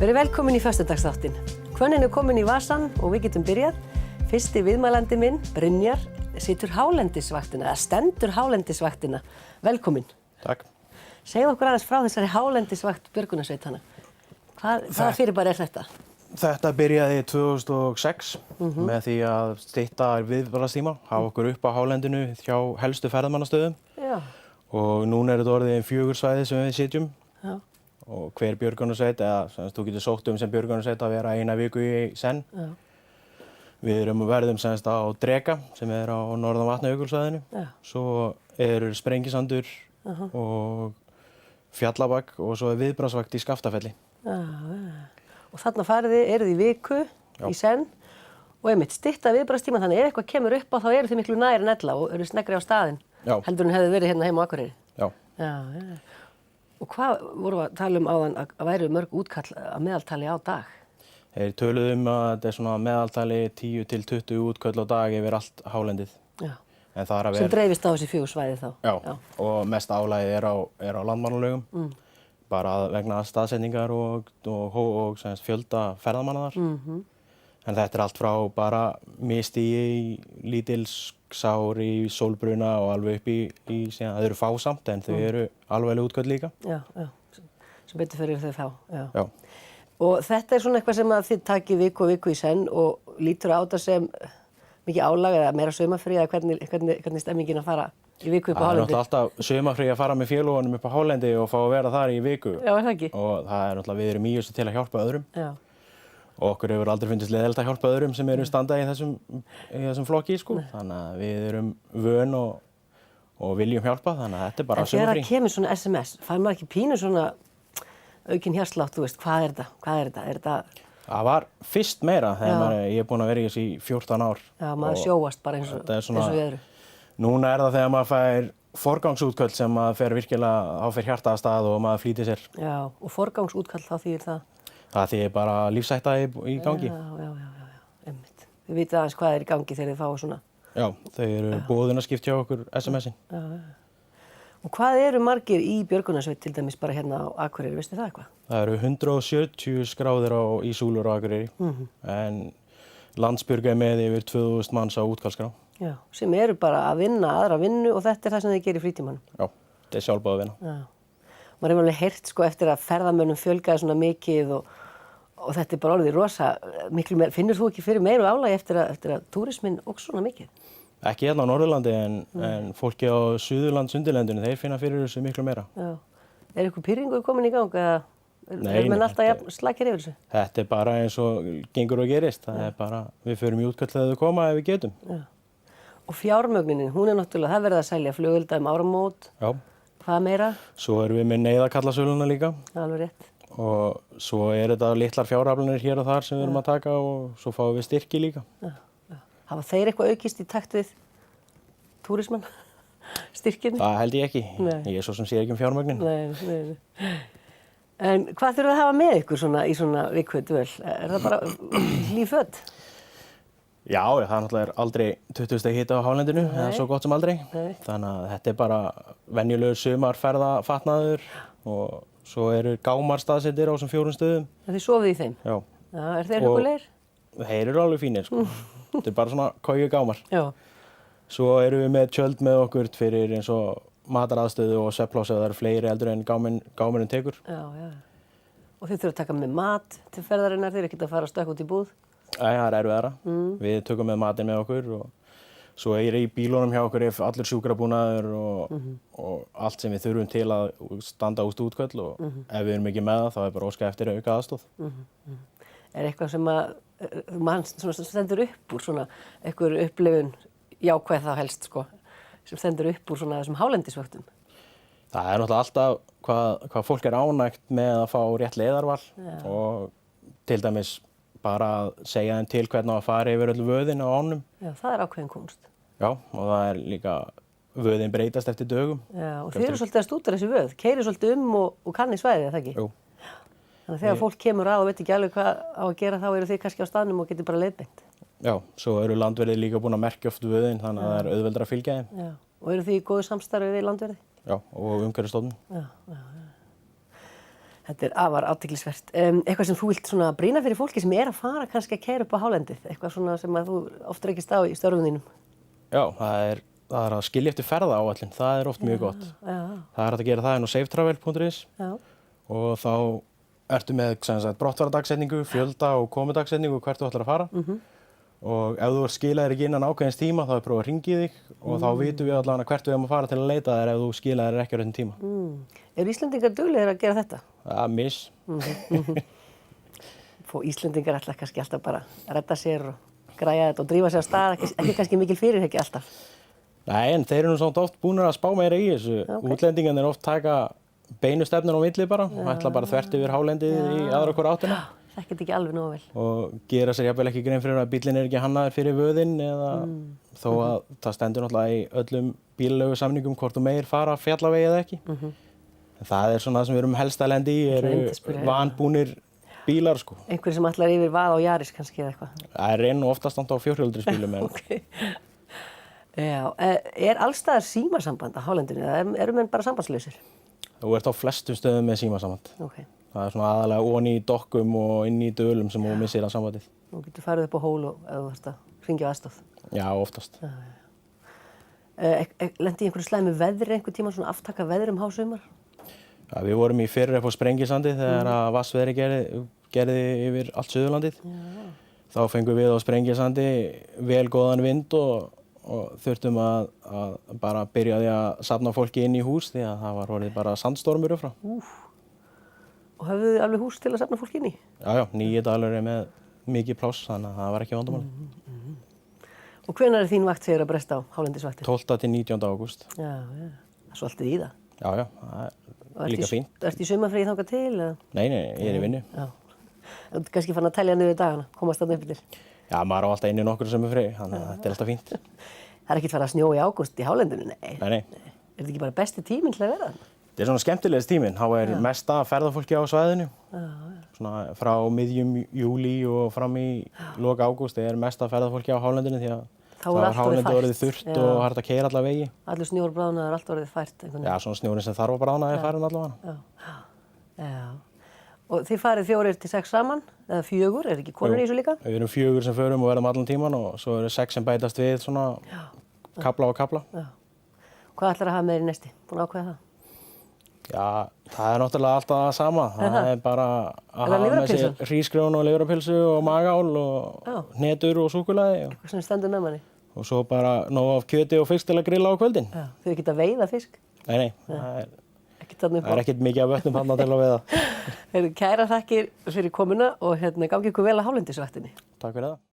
Verið velkomin í föstudagsþáttinn. Hvönnin komin í vasann og við getum byrjað. Fyrsti viðmælandi minn, Brynjar, situr hálendisvaktina, eða stendur hálendisvaktina. Velkomin. Takk. Segðu okkur aðeins frá þessari hálendisvakt björgunarsveitanna. Hvaða fyrirbæri þetta? Þetta byrjaði 2006 með því að stytta viðbragðstíma, hafa okkur upp á hálendinu hjá helstu ferðamannastöðum. Já. Og núna er þetta orðið 4 svæði sem við sitjum. Já. Og hver björgunarsveit, eða þú getur sótt sem björgunarsveit að vera 1 viku í senn. Já. Við verðum á Dreka sem er á norðan Vatnajökulssvæðinu. Já. Svo Sprengisandur og Fjallabak og svo viðbragðsvakt í Skaftafelli. Já. Og þarna eruð í viku í senn og einmitt stytta viðbragðstíma, þannig ef eitthvað kemur upp á þá eru þið miklu nær en ella og eru sneggri á staðinn. Já. Heldur en hefði verið hérna heima á Akureyri. Já. Já. Og hvað vorum við að tala áðan að væru mörg útkall að meðaltali á dag? Þeir töluðu að þetta er svona meðaltali 10 til 20 útköll á dag yfir allt hálendið. Já. En það að sem dreifist á þessi 4 svæði þá? Já. Og mest álagið er á landmannalaugum. Bara vegna staðsetningar og fjölda ferðamanna þar. En þetta er allt frá bara mistigi, lítilsár í sólbruna og alveg upp í síðan, það eru fá samt en þau eru alveglega útköll líka. Já, sem betur fyrir þau þá. Já. Og þetta er svona eitthvað sem að þið takið viku og viku í senn og lítur á þetta sem mikið álag eða meira sumarfrí eða hvernig stemmingin að fara í viku upp á hálendi? Það er náttúrulega alltaf sumarfrí að fara með félagunum upp á hálendi og fá að vera þar í viku. Já, er það ekki? Og það er náttúrulega, við erum í þessu til að hjálpa öðrum. Já. Og okkur hefur aldrei fundist leiðilegt að hjálpa öðrum sem eru standa í þessum flokki, sko. Þannig að við erum vön og viljum hjálpa, þannig að þetta er bara sumarfrí. En þegar kemur svona SMS, fær maður ekki pínu svona aukinn hjartslátt, þú veist, hvað er þetta? Það var fyrst meira þegar ég er búinn að vera í þessu í 14 ár. Já, maður sjóast bara eins og við öðru. Núna er það þegar maður fær forgangsútköll sem maður fer virkilega, þá fer hjartað af stað og maður flýtir sér. Já, og forgangsútkall þá þýðir það? Það þýðir bara lífshætta í gangi. Já, einmitt. Þið vitið aðeins hvað er í gangi þegar þið fáið svona? Já, þau eru boðunarskipt hjá okkur SMS-in. Já. Og hvað eru margir í björgunarsveit til dæmis bara hérna á Akureyri, veistu það eitthvað? Það eru 170 skráðir í súlur á Akureyri, en Landsbjörg er með yfir 2000 manns á útkallskrá. Já, sem eru bara að vinna aðra vinnu og þetta er það sem þið gerir í frítímanum? Já, þetta er sjálfboðað vinna. Já. Maður hefur alveg heyrt sko eftir að ferðamönnum fjölgaði svona mikið og þetta er bara orðið rosa miklu meira. Finnur þú ekki fyrir meiru álagi eftir að túrisminn óx svona mikið? Ekki hérna á Norðurlandi en fólki á Suðurlandsundirlendinu, þeir finna fyrir þessu miklu meira. Já. Er eitthvað pyrringur komin í gang eða er menn alltaf slakir yfir þessu? Þetta er bara eins og gengur og gerist. Það er bara, við förum í útkall þegar þau koma ef við getum. Já. Og fjármögnunin, hún er náttúrulega, það verið að selja flugelda áramót. Já. Hvað meira? Svo erum við með neyðarkallasöluna líka. Alveg rétt. Og svo þetta litlar fjáraflanir hér og þar sem við erum að taka og svo fáum við styrki líka. Já. Hafa þeir eitthvað aukist í takt við túrismann? Styrkirni? Það held ég ekki. Nei. Ég er svo sem sé ekki fjármögnun. Nei. En hvað þurfum við að hafa með ykkur í svona vikudvöl? Er það bara hlýföt? Já, það náttúrulega aldrei 20 steg hita á hálendinu, eða svo gott sem aldrei. Nei. Þannig að þetta er bara venjulegur sumarferðafatnaður og svo eru gámar staðsettir á þessum 4 stöðum. Þið sofið í þeim? Já. Já, er þeir huggulegir? Þeir eru alveg fínir, sko. Þetta er bara svona kóju gámar. Já. Svo erum við með tjöld með okkur fyrir eins og mataraðstöðu og svefnpláss ef það eru fleiri heldur en gámurinn tekur. Já. Og þið þurfum að taka með mat til ferðarinnar, þið eru ekkert að fara að stökkva út í búð? Nei, það er erfiðara. Við tökum með matinn með okkur og svo er í bílunum hjá okkur allur sjúkrabúnaður og allt sem við þurfum til að standa út útköll og ef við erum ekki með það þá er bara óskað eftir auka aðstoð. Er eitthvað sem mann stendur upp úr svona einhver upplifun jákvæð þá helst sko sem stendur upp úr svona þessum hálendisvöktum? Það er náttúrulega alltaf hvað fólk er ánægt með að fá rétt leiðarval og til dæmis bara að segja þeim til hvernig að fara yfir öll vöðin á ánum. Já, það er ákveðin kunst. Já, og það er líka, vöðin breytast eftir dögum. Já, og þið eru svolítið að stúdera þessi vöð, keyrið svolítið og kanni svæðið, er það ekki? Jú. Þannig að þegar fólk kemur að og veit ekki alveg hvað á að gera þá eru þið kannski á staðnum og getur bara leiðbeint. Já, svo eru landverðir líka búin að merkja oft vöðin, þannig að það er auðveldara að fylgja þeim. Já, og eru þið í góðu samstarfi við landverði? Já, og Umhverfisstofnun. Já. Þetta afar athyglisvert. Eitthvað sem þú vilt svona brýna fyrir fólki sem að fara kannski að keyra upp á hálendið, eitthvað svona sem að þú oft rekist á í störfum þínum? Já, það er að skilja eftir ferðaáætlun, það er oft mjög gott. Já. Það er hægt að gera það inn á safetravel.is og þá ertu með brottfarardagsetningu, fjölda og komudagsetningu hvert þú ætlar að fara. Og ef þú skilaðir ekki innan ákveðins tíma þá er prófað að hringja í þig og þá vitum við allavega hvert við erum að fara til að leita þér ef þú skilaðir ekki á réttum tíma. Eru Íslendingar duglegir að gera þetta? Ja, miss. Íslendingar ætla kannski alltaf bara að redda sér og græja þetta og drífa sér á stað, ekki kannski mikil fyrirhyggja alltaf. Nei, en þeir eru nú samt oft búnir að spá meira í þessu. Útlendingarnir oft taka beinu stefnur á milli bara, ætla bara þvert yfir hálendið í aðra hvora áttina. Það get ekki alveg nógu vel. Og gera sér jafnvel ekki grein fyrir að bíllinn er ekki hannaður fyrir vöðinn eða þó að það stendur náttúrulega í öllum bílaleigusamningum hvort þú megir fara fjallavegi eða ekki. En það er svona það sem við erum helst að lenda í, eru vanbúnir bílar sko. Einhverjir sem ætlar yfir vað á Yaris kannski eða eitthvað? Það er enn og oftast á fjórhjóldrisbílum. Já, allstaðar símasamband á hálendinu eða eru menn bara sambandslausir? Þú ert á flestum stöðum með símasamband. Það er svona aðalega ofan í dokkum og inn í dölum sem þú missir að sambandið. Þú getur farið upp á hól og ef þú þarft að hringja á aðstoð. Já, oftast. Lendi í einhverju slæmu veðri einhvern tíma, svona aftaka veðri hásumar? Já, við vorum í fyrr upp á Sprengisandi þegar að vatnsveðri gerði yfir allt Suðurlandið. Þá fengum við á Sprengisandi vel góðan vind og þurftum að bara byrja því að safna fólki inn í hús því að það var orðið bara sandstormur upp frá. Og höfðu þið alveg hús til að safna fólki inn í? Já, Nýjadalur er með mikið pláss, þannig að það var ekki vandamáli. Og hvenær er þín vakt segir að bresta á hálendisvaktir? 12. til 19. ágúst. Já, það er svolítið í það. Já, það er líka fínt. Ertu í sumarfríi þangað til? Nei, ég er í vinnu. Já. Þú ert kannski farin að telja niður dagana, komast þarna upp til? Já, maður á alltaf inni nokkur sumarfrí, þannig að þetta er alltaf fínt. Það er ekkert farið að snjóa í ágúst í hálendinu, nei. Nei. Er þetta ekki bara besti tíminn til að vera þarna? Þetta er svona skemmtilegast tíminn, þá er mesta ferðafólki á svæðinu. Svona frá miðjum júlí og fram í lok ágúst er mesta ferðafólki á hálendinu því að þá er hálendið orðið þurrt og það er hægt að keyra alla vegi. Allur snjór bráðnaður, allt orðið fært. Já, svona snjórinn sem þarf að bráðna er færin allavega. Já. Og þið farið 4 til 6 saman, eða 4, er ekki konur í þessu líka? Við erum 4 sem förum og verðum allan tíman og svo eru 6 sem bætast við svona kafla og kafla. Hvað ætlar að hafa með þér í nesti? Búin að ákveða það? Já, það er náttúrulega alltaf það sama. Það er bara að hafa með sér hrísgrjón og lifrarpylsu og magál og hnetur og súkkulaði. Eitthvað sem stendur með manni? Og svo bara nóg af kjöti og fisk til að grilla á kvöldin. Þau geta veiða fisk? Nei, það er ekkert mikið af vötnum þarna til að veiða. Kærar þakkir fyrir komuna og gangi ykkur vel að hálendisvaktinni. Takk fyrir það.